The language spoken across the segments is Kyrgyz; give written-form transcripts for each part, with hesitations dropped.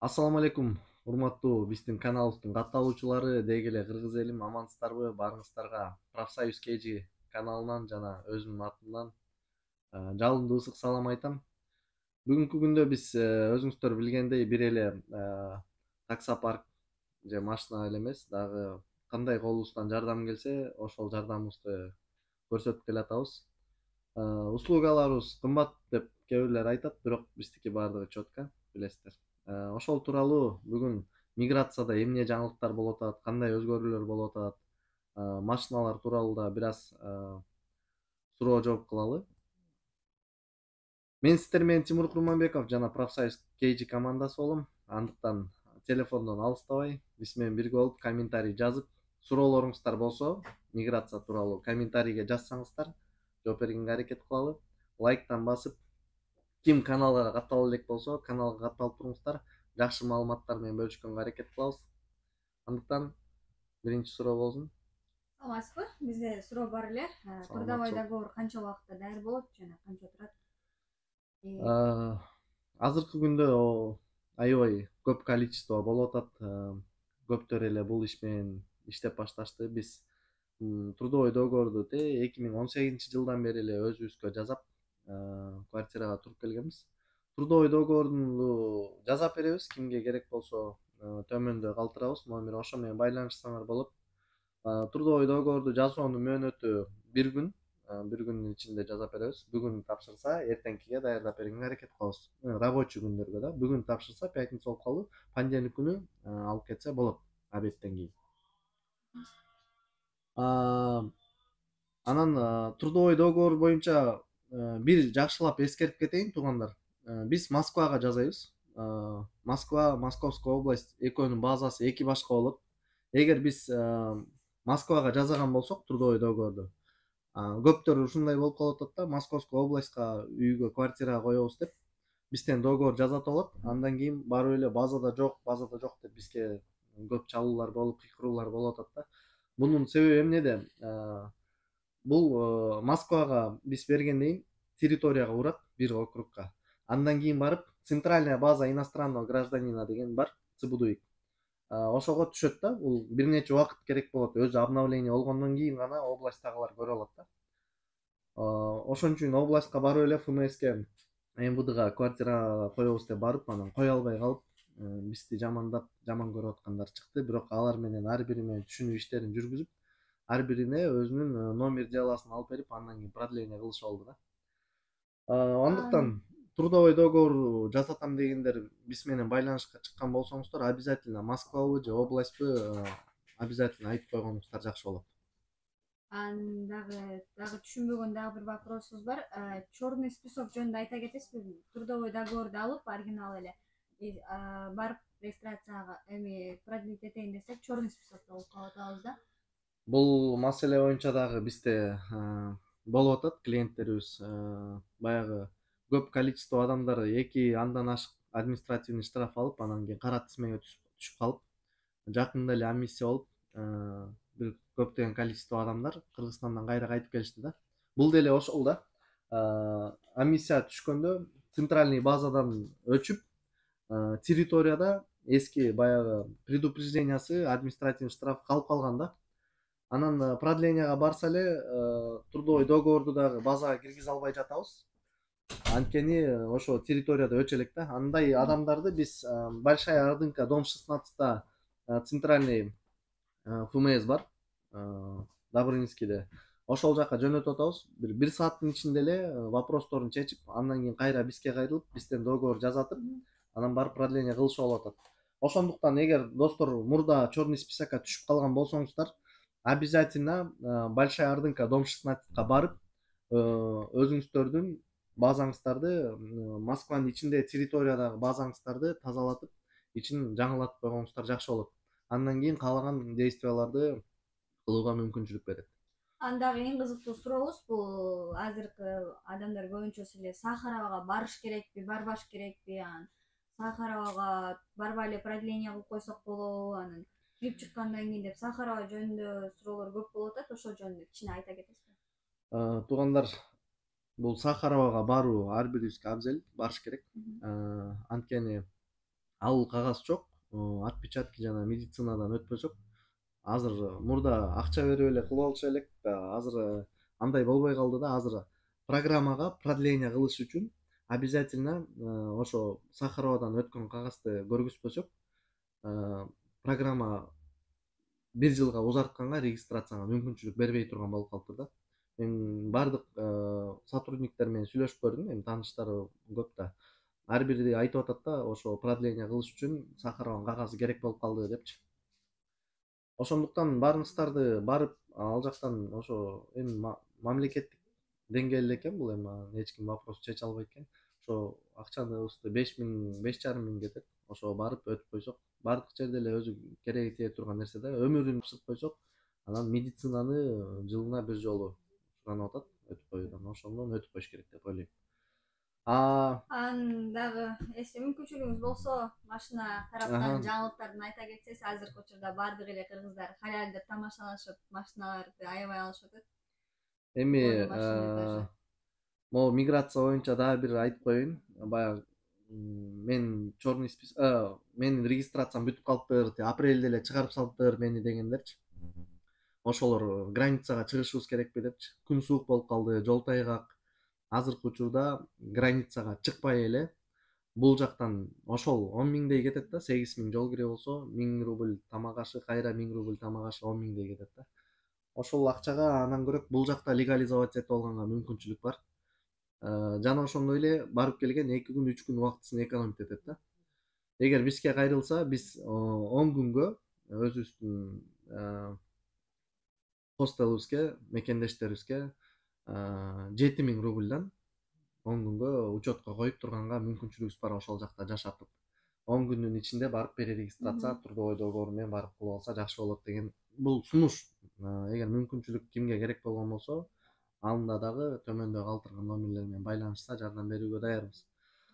Ассаламу алейкум, урматтуу биздин каналыбыздын катталуучулары, деги эле кыргыз элим, амансыздарбы? Баарыңыздарга Профсоюз KG каналынан жана өзүмдүн атымдан жалындуу ысык салам айтам. Бүгүнкү күндө биз өзүңүздөр билгендей бир эле таксопарк же машина эле эмес, дагы кандай колубуздан жардам келсе, ошол жардамыбызды көрсөтүп келатабыз. Услугаларыбыз кымбат деп кээ бирлер айтат, бирок биздики баардыгы четко, билесиздер. Ошол тууралуу бүгүн миграцияда эмне жаңылыктар болуп атат, кандай өзгөрүүлөр болуп атат, машиналар тууралуу да бир аз суроо жооп кылалы. Мен сиздер менен Тимур Курманбеков жана Профсоюз KG командасы болом. Андыктан телефондон алыстабай, биз менен бирге болуп комментарий жазып, суроолоруңуздар болсо, миграция тууралуу комментарийге жазсаңыздар, жооп бергенге аракет кылалы. Лайктан басып, ким каналга каттала элек болсо, каналга катталып туруңуздар. Жакшы маалыматтар менен бөлүшкөнгө аракет кылабыз. Андыктан биринчи суроо болсун. Саламатсызбы? Бизде суроо бар эле. Трудовой договор канча убакытта даяр болот жана канча турат? Азыркы күндө аябай көп количество болуп атат. Көптөр эле бул иш менен иштеп башташты. Биз трудовой договорду 2018 жылдан бери эле өзүбүзгө жасап, квартирага туруп келгенбиз. Трудовой договорду жасап беребиз, кимге керек болсо төмөндө калтырабыз, номер ошо менен байланышсаңар болот. Трудовой договорду жазуунун мөөнөтү бир күн, бир күндүн ичинде жасап беребиз. Бүгүн тапшырса, эртеңкиге даярдап бергенге аракет кылабыз. Рабочий күндөргө да. Бүгүн тапшырса, пятница болуп калды, понедельник күнү алып кетсе болот, обедтен кийин. Анан трудовой договор боюнча бир жакшылап эскертип кетейин, туугандар. Биз Москвага жасайбыз. Москва, Московская область экөөнүн базасы эки башка болот. Эгер биз Москвага жасаган болсок трудовой договорду, көптөр ушундай болуп калып атат да, Московская областька үйгө, квартирага коебуз деп бизден договор жасатып алат. Андан кийин барып эле базада жок деп бизге көп чалуулар болуп, кыйкыруулар болуп атат да. Бунун себеби эмнеде? Бул Москвага биз бергенден кийин территорияга урат, бир округка. Андан кийин барып центральная база иностранного гражданина деген бар, ЦБДУИК. Ошого түшөт да. Бул бир нече убакыт керек болот. Өзү обновление болгондон кийин гана областтагылар көрө алат да. Ошон үчүн областька барып эле ФМСке, МВДга квартирага коебуз деп барып, анан кое албай калып, бизди жамандап, жаман көрүп аткандар чыкты. Бирок алар менен ар бири менен түшүнүү иштерин жүргүзүп, ар бирине өзүнүн номер деласын алып берип, андан кийин продление кылышып алды да. Андыктан трудовой договор жасатам дегендер биз менен байланышка чыккан болсоңуздар, обязательно Москвабы же областьбы обязательно айтып койгонуңуздар жакшы болот. Дагы түшүнбөгөн дагы бир вопросубуз бар. Черный список жөнүндө айта кетесизби? Трудовой договорду алып, оригинал эле барып регистрацияга продлить этейин десек, черный списокто болуп калып атабыз да. Бул маселе боюнча дагы бизде болуп атат. Клиенттерибиз баягы көп количество адамдар 2 андан ашык административный штраф алып, анан кийин кара тизмеге түшүп калып, жакында эле амнистия болуп, бир көптөгөн количество адамдар Кыргызстандан кайра кайтып келишти да. Бул деле ошол да. Амнистия түшкөндө центральный базадан өчүп, территорияда эски баягы предупреждениясы, административный штраф калып калган да. Анан продленияга барса эле трудовой договорду дагы базага киргизе албай жатабыз. Анткени ошо территорияда өчө элек да. Андай адамдарды биз Большая Ордынка, дом 16-та центральный ФМС бар, Добрынскийде. Ошол жака жөнөтүп атабыз. Бир сааттын ичинде эле вопросторун чечип, андан кийин кайра бизге кайрылып, бизден договор жасатып, анан барып продление кылышып алып атат. Ошондуктан эгер достор мурда черный списокко түшүп калган болсоңуздар, обязательно Большая Ордынка, дом 16-ка барып, өзүңүздөрдүн базаңыздарды, Москванын ичинде территориядагы базаңыздарды тазалатып, ичин жаңылатып койгоңуздар жакшы болот. Андан кийин каалаган действияларды кылууга мүмкүнчүлүк берет. Дагы эң кызыктуу сурообуз бул азыркы адамдар көбүнчөсү эле Сахаровага барыш керекпи, барбаш керекпи? Сахаровага барбай эле продление кылып койсок болобу? Анан кирип чыккандан кийин деп Сахарова жөнүндө суроолор көп болуп атат. Ошол жөнүндө кичине айта кетесизби? Туугандар, бул Сахаровага баруу ар бирибизге абзел, барыш керек. Анткени ал кагаз жок, отпечатки жана медицинадан өтпөсөк азыр мурда акча берип эле кылып алчу элек, азыр андай болбой калды да. Азыр программага продление кылыш үчүн обязательно ошо Сахаровадан өткөн кагазды көргүзбөсөк программа бир жылга узартканга регистрацияга мүмкүнчүлүк бербей турган болуп калыптыр да. Мен баардык сотрудниктер менен сүйлөшүп көрдүм, эми тааныштары көп да. Ар бири айтып атат да, ошо продление кылыш үчүн Сахарованын кагазы керек болуп калды депчи. Ошондуктан баарыңыздарды барып ал жактан ошо эми мамлекеттик деңгээлде экен бул, эми эч ким вопрос чече албайт экен. Ошо акчаныбызды 5 000 5,5 миң кетет. Ошо барып өтүп койсок, баардык жерде эле өзү кереги тие турган нерсе да. Өмүрүн тапшырып койсок, анан медицинаны жылына бир жолу суранып атат өтүп коюудан. Ошондон өтүп коюш керек деп ойлойм. Анан дагы если мүмкүнчүлүгүңүз болсо, машина тараптан жаңылыктарын айта кетсеңиз, азыркы учурда баардык эле кыргыздар халялдеп тамашалашып, машиналарды аябай алышып атат. Эми могу миграция боюнча дагы бир айтып коеюн. Баягы мен черный список, менин регистрациям бүтүп калыптыр, апрелде эле чыгарып салыптыр мени дегендерчи. Ошолор границага чыгышыбыз керекпи депчи. Күн суук болуп калды, жол тайгак. Азыркы учурда границага чыкпай эле бул жактан ошол 10 миңдей кетет да. 8 миң жол кире болсо 1000 рубль тамак ашы, кайра 1000 рубль тамак ашы 10 миңдей кетет да. Ошол акчага андан көрөк бул жакта легализовать этип алганга мүмкүнчүлүк бар. Жана ошондой эле барып келген 2 күн 3 күн убактысын экономить этет да. Эгер бизге кайрылса, биз 10 күнгө өзүбүздүн хостелибизге, мекендештерибизге 7 миң рубльдан 10 күнгө учетко коюп турганга мүмкүнчүлүгүбүз бар ошол жакта жашатып. 10 күндүн ичинде барып перерегистрация трудовой договор менен барып кылып алса жакшы болот деген бул сунуш. Эгер мүмкүнчүлүк кимге керек болгон болсо, анда дагы төмөндө калтырган номерлер менен байланышса жардам берүүгө даярбыз.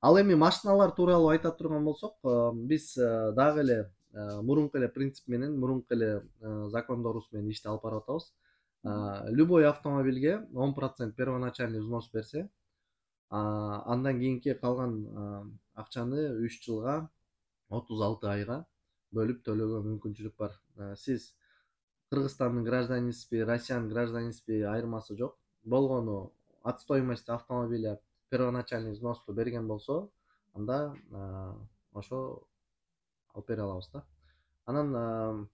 Ал эми машиналар тууралуу айта турган болсок, биз дагы эле мурунку эле принцип менен, мурунку эле закондорубуз менен ишти алып барып атабыз. Любой автомобилге 10% первоначальный взнос берсе, андан кийинки калган акчаны 3 жылга 36 айга бөлүп төлөөгө мүмкүнчүлүк бар. Сиз Кыргызстандын гражданисизби, Россиянын гражданисизби айырмасы жок. Болгону от стоимости автомобиля первоначальный взносду берген болсо, анда ошо алып бере алабыз да. Анан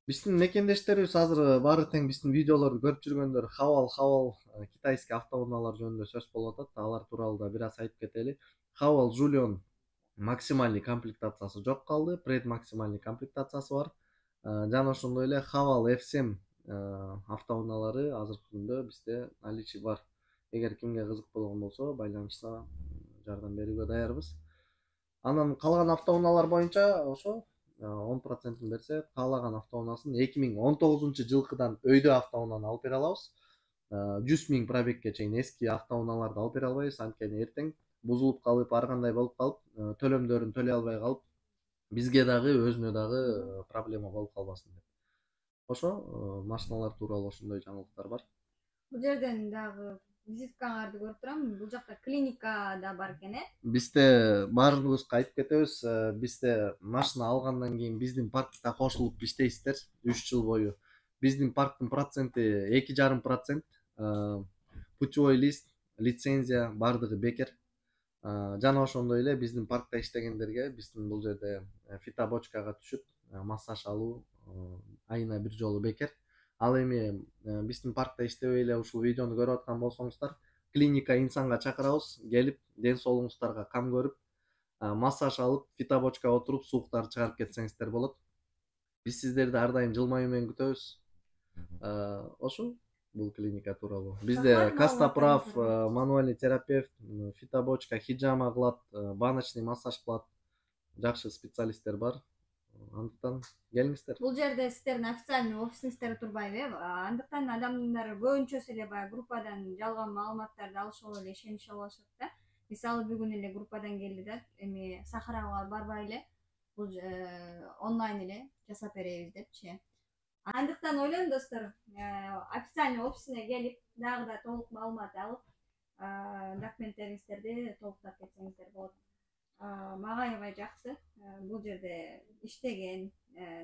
биздин мекендештерибиз азыр баары тең биздин видеолорду көрүп жүргөндөр Хавал китайский автоунаалар жөнүндө сөз болуп атат. Алар тууралуу да бир аз айтып кетели. Хавал Жулион максимальный комплектациясы жок калды, предмаксимальный комплектациясы бар. Жана ошондой эле Хавал F7 автоунаалары азыркы күндө бизде наличие бар. Эгер кимге кызык болгон болсо, байланышса жардам берүүгө даярбыз. Анан калган автоунаалар боюнча ошо 10%-ин берсе, каалаган автоунаасын 2019-жылкыдан өйдө автоунааны алып бере алабыз. 100 миң пробегке чейин эски автоунааларды алып бере албайбыз, анткени эртең бузулуп калып, ар кандай болуп калып, төлөмдөрүн төлөй албай калып, бизге дагы өзүнө дагы проблема болуп калбасын деп. Ошо машиналар тууралуу ошондой жаңылыктар бар. Бул жерден дагы визиткаңарды көрүп турам. Бул жакта клиника да бар экен, Бизде баарыңызга айтып кетебиз, бизде машина алгандан кийин биздин паркта кошулуп иштейсиздер 3 жыл бою. Биздин парктын проценти 2,5%. Путевой лист, лицензия баардыгы бекер. Жана ошондой эле биздин паркта иштегендерге биздин бул жерде фитобочкага түшүп массаж алуу айына бир жолу бекер. Ал эми биздин паркта иштебей эле ушул видеону көрүп аткан болсоңуздар, клиника инсанга чакырабыз, келип ден соолугуңуздарга кам көрүп, массаж алып, фитобочкага отуруп, сууктарды чыгарып кетсеңиздер болот. Биз сиздерди ар дайым жылмаюу менен күтөбүз. Ошо бул клиника тууралуу. Бизде Костоправ, мануальный терапевт, фитобочка, хиджама кылат, баночный массаж кылат. Жакшы специалисттер бар. Андыктан келиңиздер. Бул жерде сиздердин официальный офисиңиздер турбайбы? Андыктан адамдар көбүнчөсү эле баягы группадан жалган маалыматтарды алышып эле ишенишип алышат да. Мисалы бүгүн эле группадан келди да, эми Сахарага барбай эле бул онлайн эле жасап беребиз депчи. Андыктан ойлойм достор, официальный офисине келип, дагы да толук маалымат алып, документтериңиздерди толуктап кетсеңиздер болот. Мага аябай жакшы. Бул жерде иштеген,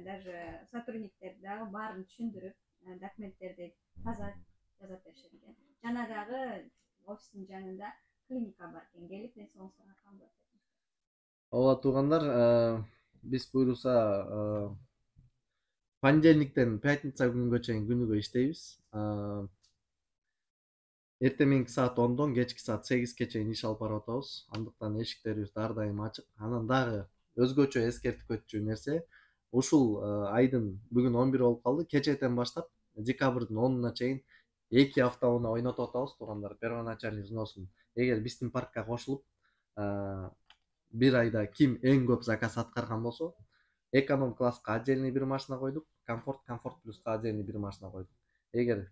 даже сотрудниктерди дагы баарын түшүндүрүп, документтерди таза жазат беришет экен. Жана дагы офистин жанында клиника бар экен. Келип ден соолугуңузга камдоо берет. Ооба туугандар, биз буюрса понедельниктен пятница күнгө чейин күнүгө иштейбиз. Эртең мененки саат 10-дон кечки саат 8-ке чейин иш алып барып атабыз. Андыктан эшиктерибиз ар дайым ачык. Анан дагы өзгөчө эскертип өтчү нерсе, ушул айдын бүгүн 11 болуп калды. Кечээден баштап декабрдын 10-уна чейин 2 автоунаа ойнотуп атабыз туугандар. Первоначальный взносун эгер биздин паркка кошулуп, бир айда ким эң көп заказ аткарган болсо, эконом класска отдельный бир машина койдук, комфорт плюска отдельный бир машина койдук. Эгер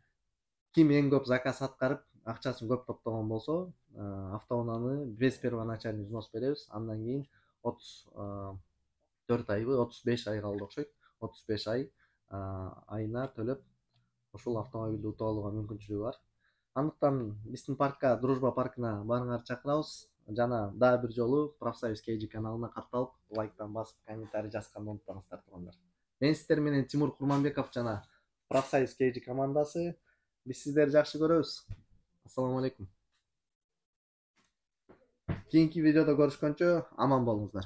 ким эң көп заказ аткарып, акчасын көп топтогон болсо, автоунааны без первоначальный взнос беребиз. Андан кийин 34 айбы, 35 ай калды окшойт. 35 ай айына төлөп, ушул автомобилди утуп алууга мүмкүнчүлүгү бар. Андыктан биздин паркка, Дружба паркына баарыңарды чакырабыз. Жана дагы бир жолу Профсоюз KG каналына катталып, лайктан басып, комментарий жазганды унутпаңыздар туугандар. Мен сиздер менен Тимур Курманбеков жана Профсоюз KG командасы. Биз сиздерди жакшы көрөбүз. Ассаламу алейкум. Кийинки видеодо көрүшкөнчө аман болуңуздар.